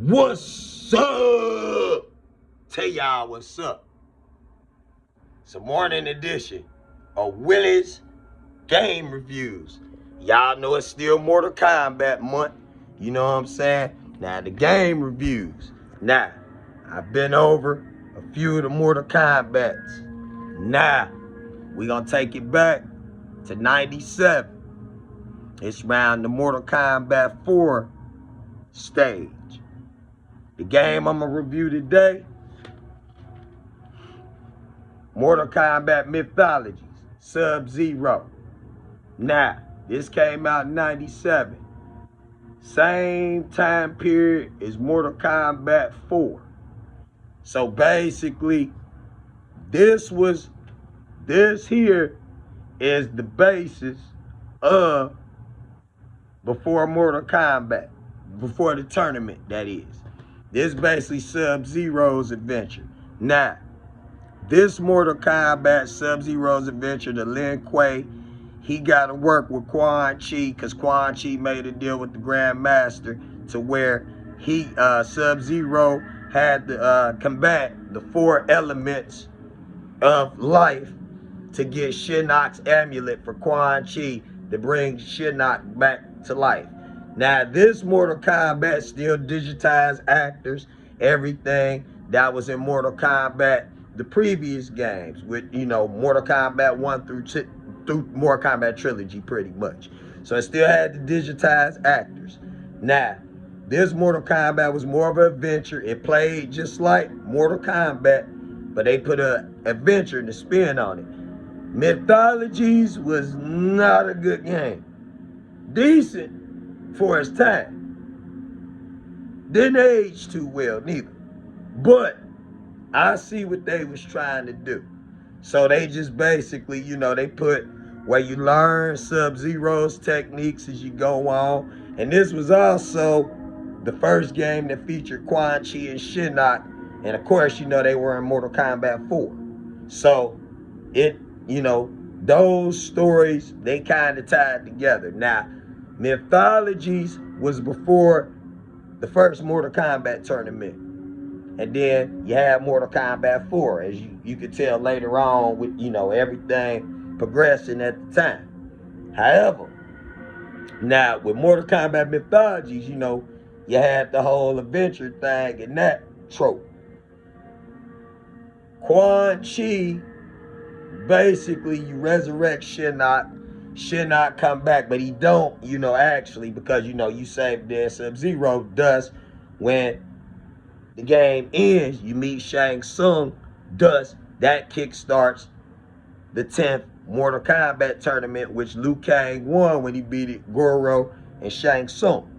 What's up? Tell y'all what's up. It's a morning edition of Willie's Game Reviews. Y'all know it's still Mortal Kombat month. You know what I'm saying? Now the game reviews. Now, I've been over a few of the Mortal Kombats. Now, we gonna take it back to 97. It's around the Mortal Kombat 4 stage. The game I'm gonna review today, Mortal Kombat Mythologies, Sub-Zero. Now, this came out in 97. Same time period as Mortal Kombat 4. So basically, this here is the basis of before Mortal Kombat, before the tournament, that is. This is basically Sub-Zero's adventure. Now, this Mortal Kombat Sub-Zero's adventure, the Lin Kuei, he got to work with Quan Chi because Quan Chi made a deal with the Grandmaster to where he, Sub-Zero, had to combat the 4 elements of life to get Shinnok's amulet for Quan Chi to bring Shinnok back to life. Now, this Mortal Kombat still digitized actors, everything that was in Mortal Kombat, the previous games, with, you know, Mortal Kombat 1 through Mortal Kombat Trilogy, pretty much. So it still had the digitized actors. Now, this Mortal Kombat was more of an adventure. It played just like Mortal Kombat, but they put an adventure and a spin on it. Mythologies was not a good game. Decent for its time. Didn't age too well neither. But I see what they was trying to do. So they just basically, you know, they put where you learn Sub-Zero's techniques as you go on. And this was also the first game that featured Quan Chi and Shinnok. And of course, you know, they were in Mortal Kombat 4. So it, you know, those stories, they kind of tied together. Now, Mythologies was before the first Mortal Kombat tournament. And then you have Mortal Kombat 4, as you could tell later on with, you know, everything progressing at the time. However, now with Mortal Kombat Mythologies, you know, you had the whole adventure thing and that trope. Quan Chi, basically you resurrect Shinnok. Shinnok come back, but he don't, you know, actually, because, you know, you saved their Sub-Zero. Thus, when the game ends, you meet Shang Tsung. Thus, that kickstarts the 10th Mortal Kombat tournament, which Liu Kang won when he beat Goro and Shang Tsung.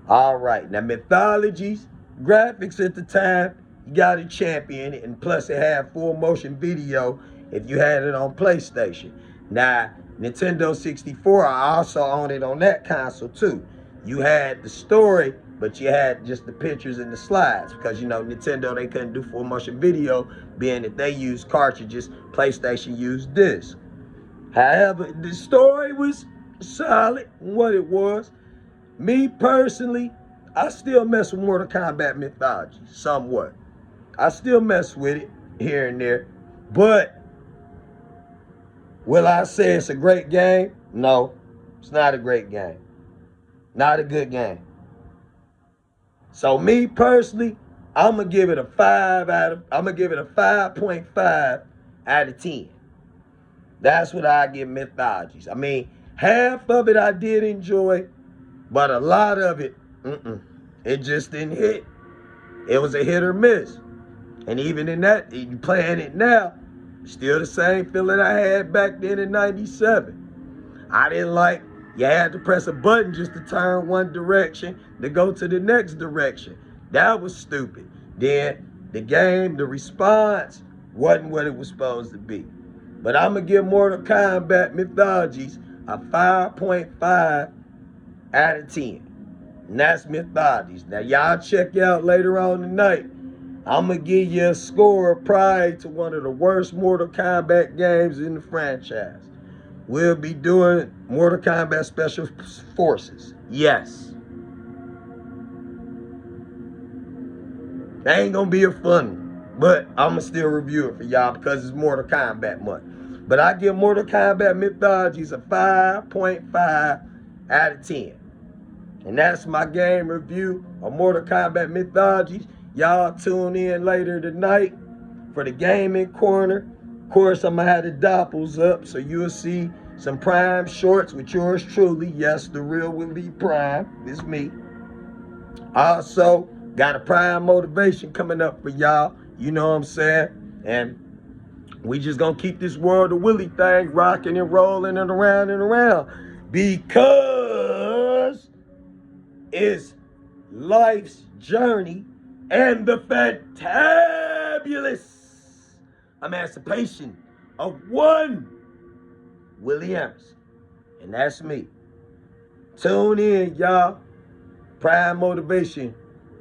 All right, now Mythologies, graphics at the time, you got a champion, and plus it had full motion video if you had it on PlayStation. Now, Nintendo 64, I also own it on that console too. You had the story, but you had just the pictures and the slides because, you know, Nintendo, they couldn't do full motion video being that they used cartridges. PlayStation used discs. However, the story was solid, what it was. Me personally, I still mess with Mortal Kombat Mythology somewhat. I still mess with it here and there, but will I say it's a great game? No, it's not a great game. Not a good game. So me personally, I'm gonna give it a 5.5 out of 10. That's what I give Mythologies. I mean, half of it I did enjoy, but a lot of it, it just didn't hit. It was a hit or miss. And even in that, you playing it now, still the same feeling I had back then in 97. I didn't like, you had to press a button just to turn one direction to go to the next direction. That was stupid. Then the game, the response wasn't what it was supposed to be. But I'm going to give Mortal Kombat Mythologies a 5.5 out of 10. And that's Mythologies. Now y'all check out later on tonight. I'm going to give you a score prior to one of the worst Mortal Kombat games in the franchise. We'll be doing Mortal Kombat Special Forces. Yes. That ain't gonna be a fun one, but I'ma still review it for y'all because it's Mortal Kombat month. But I give Mortal Kombat Mythologies a 5.5 out of 10. And that's my game review of Mortal Kombat Mythologies. Y'all tune in later tonight for the gaming corner. Of course, I'm gonna have the doppels up, so you'll see some Prime shorts with yours truly. Yes, the real Willie Prime. It's me. Also, got a Prime motivation coming up for y'all. You know what I'm saying? And we just gonna keep this World of Willie thing rocking and rolling and around because it's life's journey and the fantabulous emancipation of one Willie Emerson. And that's me. Tune in, y'all. Prime Motivation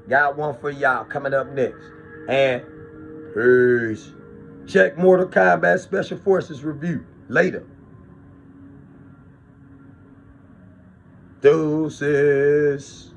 got one for y'all coming up next. And peace. Check Mortal Kombat Special Forces review later. Deuces.